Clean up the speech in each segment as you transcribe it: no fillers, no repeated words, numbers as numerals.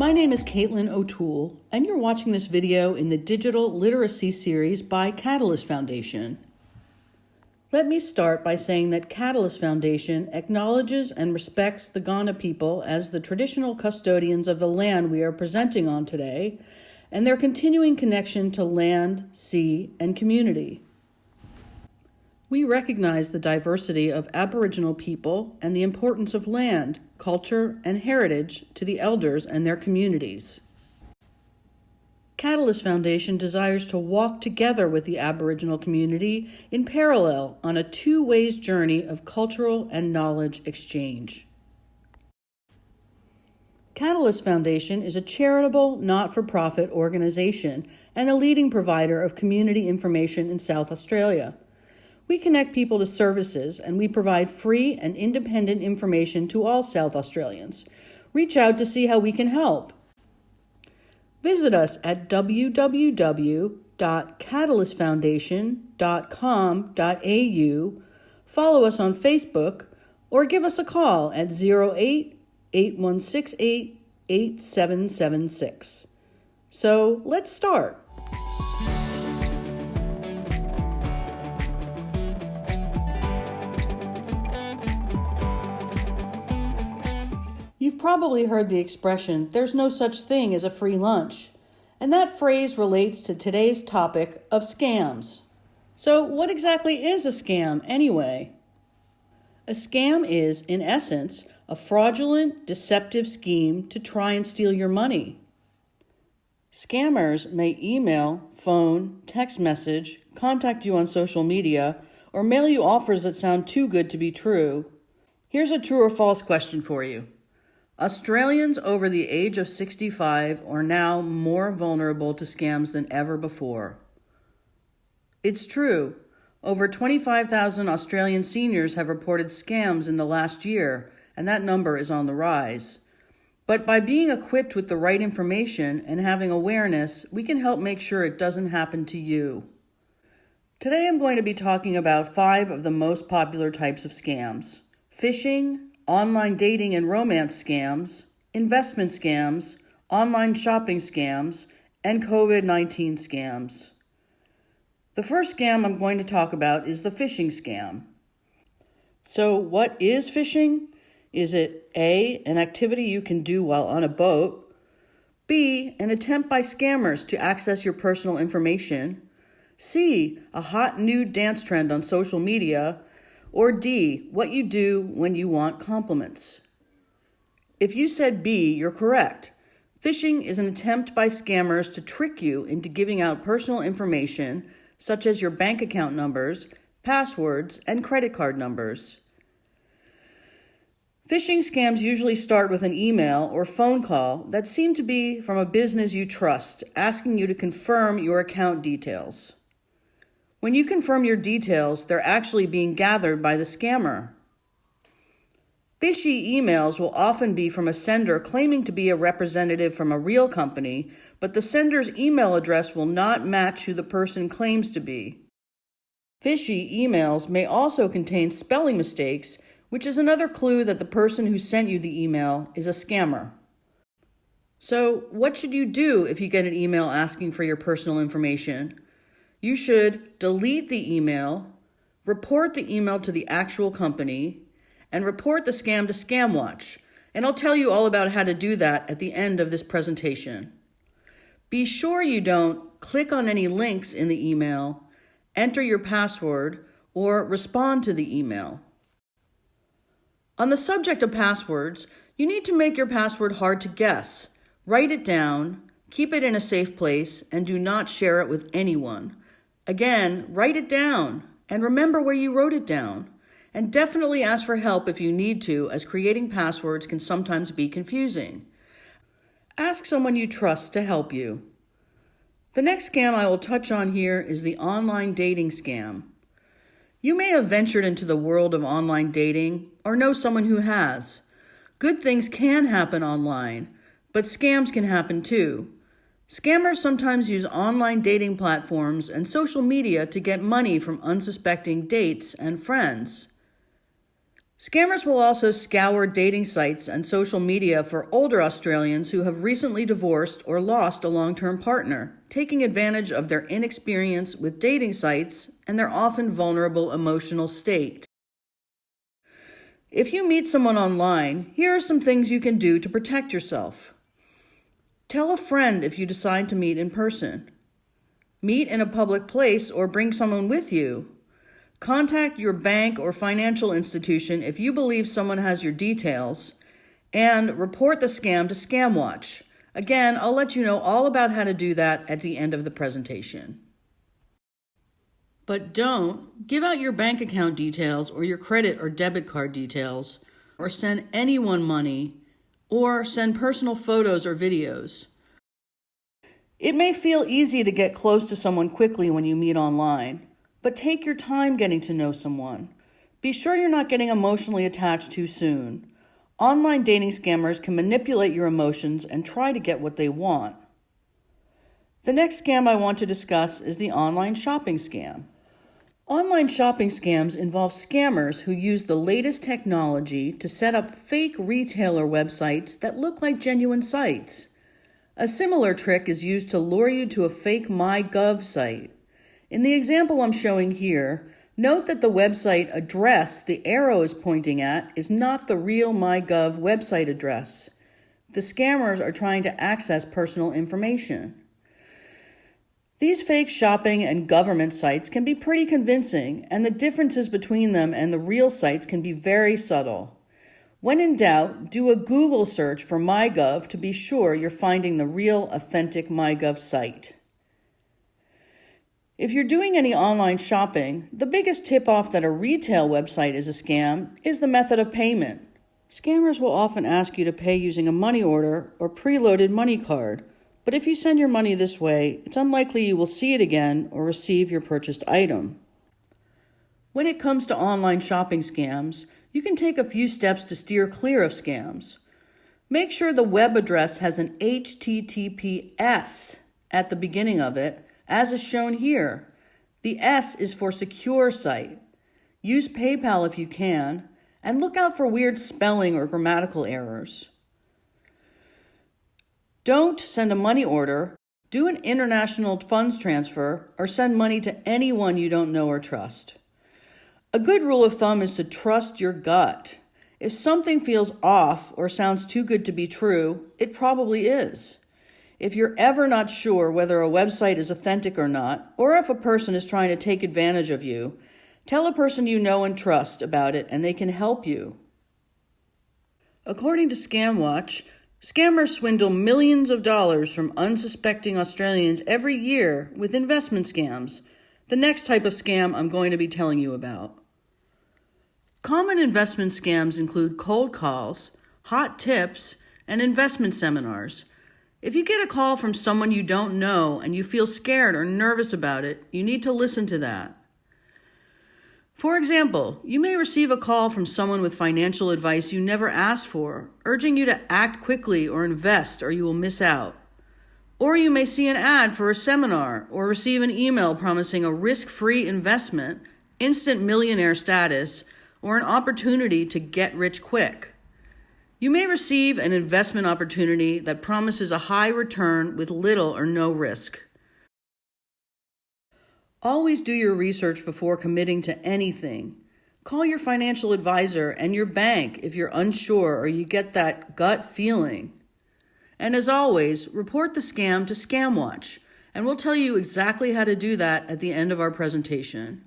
My name is Caitlin O'Toole, and you're watching this video in the Digital Literacy series by Catalyst Foundation. Let me start by saying that Catalyst Foundation acknowledges and respects the Ghana people as the traditional custodians of the land we are presenting on today, and their continuing connection to land, sea, and community. We recognize the diversity of Aboriginal people and the importance of land, culture, and heritage to the elders and their communities. Catalyst Foundation desires to walk together with the Aboriginal community in parallel on a two-ways journey of cultural and knowledge exchange. Catalyst Foundation is a charitable, not-for-profit organization and a leading provider of community information in South Australia. We connect people to services, and we provide free and independent information to all South Australians. Reach out to see how we can help. Visit us at www.catalystfoundation.com.au, follow us on Facebook, or give us a call at 08-8168-8776. So let's start. You've probably heard the expression, "there's no such thing as a free lunch," and that phrase relates to today's topic of scams. So what exactly is a scam anyway? A scam is, in essence, a fraudulent, deceptive scheme to try and steal your money. Scammers may email, phone, text message, contact you on social media, or mail you offers that sound too good to be true. Here's a true or false question for you. Australians over the age of 65 are now more vulnerable to scams than ever before. It's true. Over 25,000 Australian seniors have reported scams in the last year, and that number is on the rise. But by being equipped with the right information and having awareness, we can help make sure it doesn't happen to you. Today I'm going to be talking about 5 of the most popular types of scams: phishing, online dating and romance scams, investment scams, online shopping scams, and COVID-19 scams. The first scam I'm going to talk about is the phishing scam. So what is phishing? Is it A, an activity you can do while on a boat, B, an attempt by scammers to access your personal information, C, a hot new dance trend on social media, or D, what you do when you want compliments? If you said B, you're correct. Phishing is an attempt by scammers to trick you into giving out personal information, such as your bank account numbers, passwords, and credit card numbers. Phishing scams usually start with an email or phone call that seem to be from a business you trust, asking you to confirm your account details. When you confirm your details, they're actually being gathered by the scammer. Fishy emails will often be from a sender claiming to be a representative from a real company, but the sender's email address will not match who the person claims to be. Fishy emails may also contain spelling mistakes, which is another clue that the person who sent you the email is a scammer. So, what should you do if you get an email asking for your personal information? You should delete the email, report the email to the actual company, and report the scam to ScamWatch. And I'll tell you all about how to do that at the end of this presentation. Be sure you don't click on any links in the email, enter your password, or respond to the email. On the subject of passwords, you need to make your password hard to guess. Write it down, keep it in a safe place, and do not share it with anyone. Again, write it down and remember where you wrote it down. And definitely ask for help if you need to, as creating passwords can sometimes be confusing. Ask someone you trust to help you. The next scam I will touch on here is the online dating scam. You may have ventured into the world of online dating or know someone who has. Good things can happen online, but scams can happen too. Scammers sometimes use online dating platforms and social media to get money from unsuspecting dates and friends. Scammers will also scour dating sites and social media for older Australians who have recently divorced or lost a long-term partner, taking advantage of their inexperience with dating sites and their often vulnerable emotional state. If you meet someone online, here are some things you can do to protect yourself. Tell a friend if you decide to meet in person. Meet in a public place or bring someone with you. Contact your bank or financial institution if you believe someone has your details, and report the scam to ScamWatch. Again, I'll let you know all about how to do that at the end of the presentation. But don't give out your bank account details or your credit or debit card details, or send anyone money, or send personal photos or videos. It may feel easy to get close to someone quickly when you meet online, but take your time getting to know someone. Be sure you're not getting emotionally attached too soon. Online dating scammers can manipulate your emotions and try to get what they want. The next scam I want to discuss is the online shopping scam. Online shopping scams involve scammers who use the latest technology to set up fake retailer websites that look like genuine sites. A similar trick is used to lure you to a fake MyGov site. In the example I'm showing here, note that the website address the arrow is pointing at is not the real MyGov website address. The scammers are trying to access personal information. These fake shopping and government sites can be pretty convincing, and the differences between them and the real sites can be very subtle. When in doubt, do a Google search for MyGov to be sure you're finding the real, authentic MyGov site. If you're doing any online shopping, the biggest tip-off that a retail website is a scam is the method of payment. Scammers will often ask you to pay using a money order or preloaded money card, but if you send your money this way, it's unlikely you will see it again or receive your purchased item. When it comes to online shopping scams, you can take a few steps to steer clear of scams. Make sure the web address has an HTTPS at the beginning of it, as is shown here. The S is for secure site. Use PayPal if you can, and look out for weird spelling or grammatical errors. Don't send a money order, do an international funds transfer, or send money to anyone you don't know or trust. A good rule of thumb is to trust your gut. If something feels off or sounds too good to be true, it probably is. If you're ever not sure whether a website is authentic or not, or if a person is trying to take advantage of you, tell a person you know and trust about it and they can help you. According to ScamWatch, scammers swindle millions of dollars from unsuspecting Australians every year with investment scams, the next type of scam I'm going to be telling you about. Common investment scams include cold calls, hot tips, and investment seminars. If you get a call from someone you don't know and you feel scared or nervous about it, you need to listen to that. For example, you may receive a call from someone with financial advice you never asked for, urging you to act quickly or invest or you will miss out. Or you may see an ad for a seminar or receive an email promising a risk-free investment, instant millionaire status, or an opportunity to get rich quick. You may receive an investment opportunity that promises a high return with little or no risk. Always do your research before committing to anything. Call your financial advisor and your bank if you're unsure or you get that gut feeling. And as always, report the scam to ScamWatch, and we'll tell you exactly how to do that at the end of our presentation.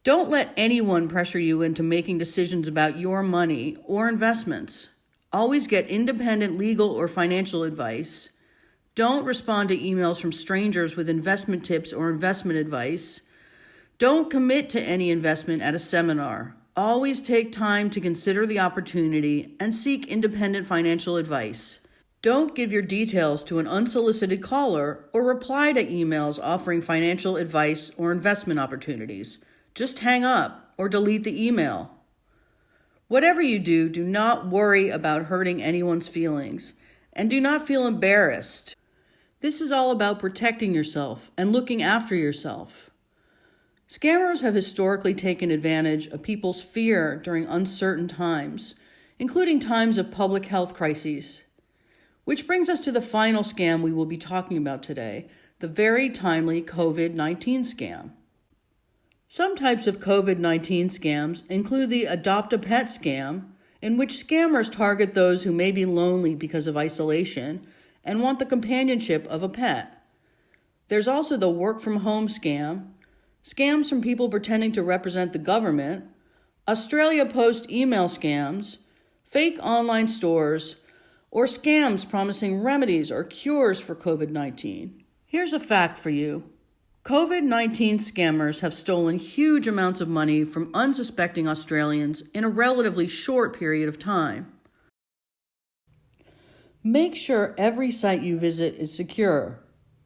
Don't let anyone pressure you into making decisions about your money or investments. Always get independent legal or financial advice. Don't respond to emails from strangers with investment tips or investment advice. Don't commit to any investment at a seminar. Always take time to consider the opportunity and seek independent financial advice. Don't give your details to an unsolicited caller or reply to emails offering financial advice or investment opportunities. Just hang up or delete the email. Whatever you do, do not worry about hurting anyone's feelings, and do not feel embarrassed. This is all about protecting yourself and looking after yourself. Scammers have historically taken advantage of people's fear during uncertain times, including times of public health crises. Which brings us to the final scam we will be talking about today, the very timely COVID-19 scam. Some types of COVID-19 scams include the adopt a pet scam, in which scammers target those who may be lonely because of isolation and want the companionship of a pet. There's also the work from home scam, scams from people pretending to represent the government, Australia Post email scams, fake online stores, or scams promising remedies or cures for COVID-19. Here's a fact for you. COVID-19 scammers have stolen huge amounts of money from unsuspecting Australians in a relatively short period of time. Make sure every site you visit is secure.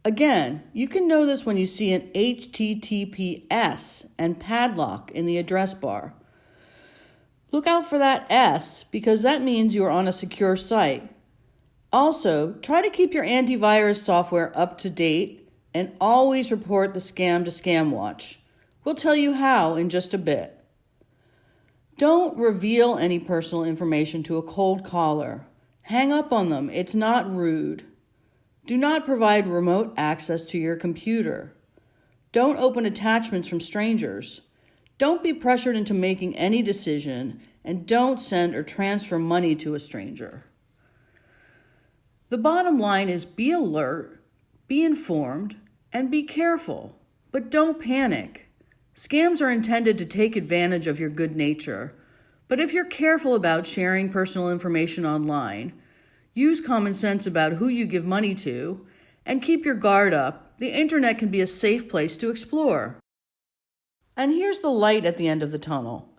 Again, you can know this when you see an HTTPS and padlock in the address bar. Look out for that S because that means you are on a secure site. Also, try to keep your antivirus software up to date and always report the scam to ScamWatch. We'll tell you how in just a bit. Don't reveal any personal information to a cold caller. Hang up on them. It's not rude. Do not provide remote access to your computer. Don't open attachments from strangers. Don't be pressured into making any decision, and don't send or transfer money to a stranger. The bottom line is be alert, be informed, and be careful, but don't panic. Scams are intended to take advantage of your good nature, but if you're careful about sharing personal information online, use common sense about who you give money to, and keep your guard up, the internet can be a safe place to explore. And here's the light at the end of the tunnel.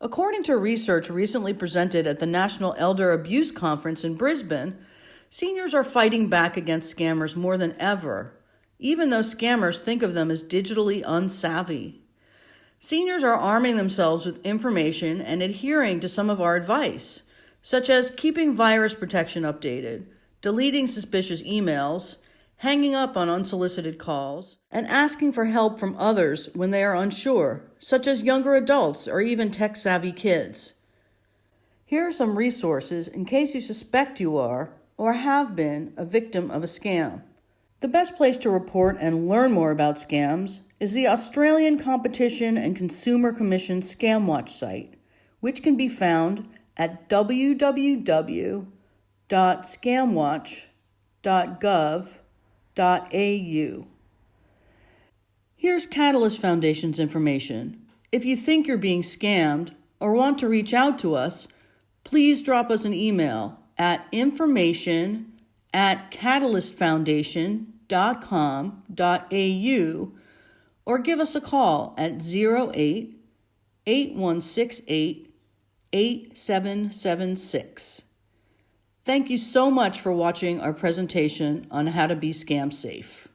According to research recently presented at the National Elder Abuse Conference in Brisbane, seniors are fighting back against scammers more than ever, even though scammers think of them as digitally unsavvy. Seniors are arming themselves with information and adhering to some of our advice, such as keeping virus protection updated, deleting suspicious emails, hanging up on unsolicited calls, and asking for help from others when they are unsure, such as younger adults or even tech-savvy kids. Here are some resources in case you suspect you are or have been a victim of a scam. The best place to report and learn more about scams is the Australian Competition and Consumer Commission ScamWatch site, which can be found at www.scamwatch.gov.au. Here's Catalyst Foundation's information. If you think you're being scammed or want to reach out to us, please drop us an email at information@catalystfoundation.com.au or give us a call at 08-8168-8776. Thank you so much for watching our presentation on how to be scam safe.